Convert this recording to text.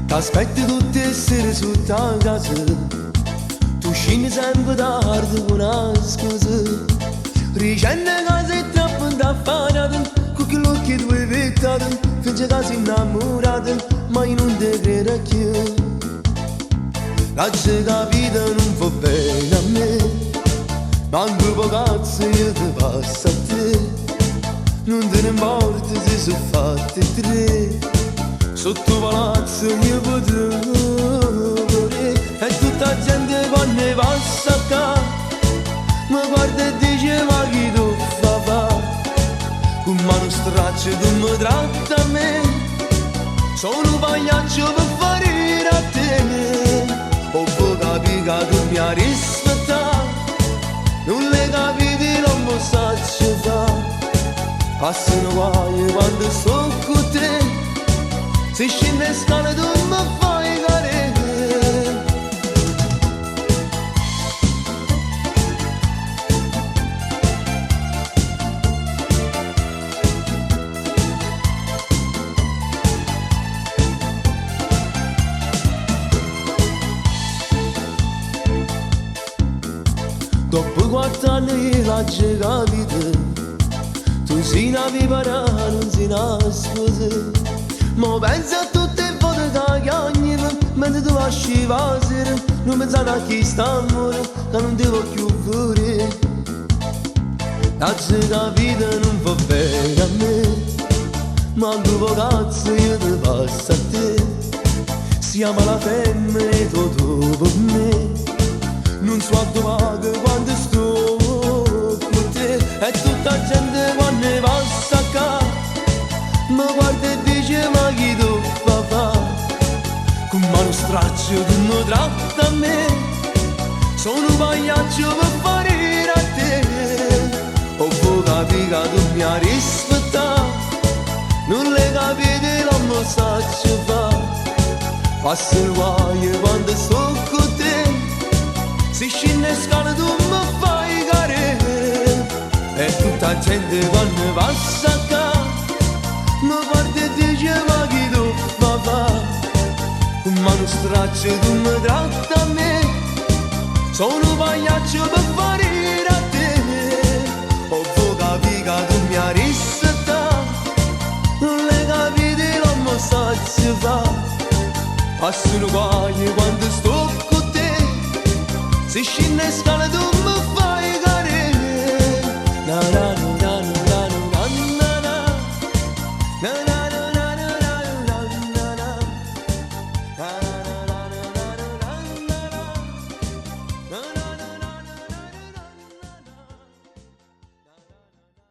T'aspetti tutte le sere sotto a casa, tu scendi sempre tardi con una scusa. Ricende che sei troppo indaffarato, con quell'occhio due vettate, finge che sei innamorato, ma io non te credo più. La vita non fa bene a me, manco pocazzo io ti passo a te. Non te ne importa se sono fatte tre, sotto palazzo io potevo morire. E tutta la gente quando passa qua mi guarda e dice ma chi tu fa? Con mano straccia tu mi tratta a me, sono un pagliaccio per fare a te. Ho capito che tu mi hai rispettato, non le capiti non mi saccio fare. Passano guai quando sto con te, se scende scala tu mi fai cadere. Dopo 4 anni l'ha capito, tu sei una vipera, non sei una sposa. Ma pensa a tutte le volte che chiami, mentre tu lasci la sera, non pensare a chi sta amore, che non ti voglio più vedere. La vita non fa bene a me, manco pocazzo io ti passo a te. Siamo la femmina e tu dopo me, non so dove quando sto con te. E tutta la gente quando passa qua mi guarda e dice ma chi tu fa? Con mano straccio tu mi tratta a me, sono un pagliaccio per fare a te. Ho capito che tu mi hai rispettato, non le capite non mi saccio fa. Passano guai quando sto con te, se scende scala tu mi fai cadere. E tutta la gente quando passa qua mi guarda e dice ma chi tu fa? Con mano straccia tu mi tratta a me, sono un pagliaccio per fare a te. Ho capito che tu mi hai rispettato, non le capite non mi saccio fa. Passano guai quando sto con te, se scende scala tu mi fai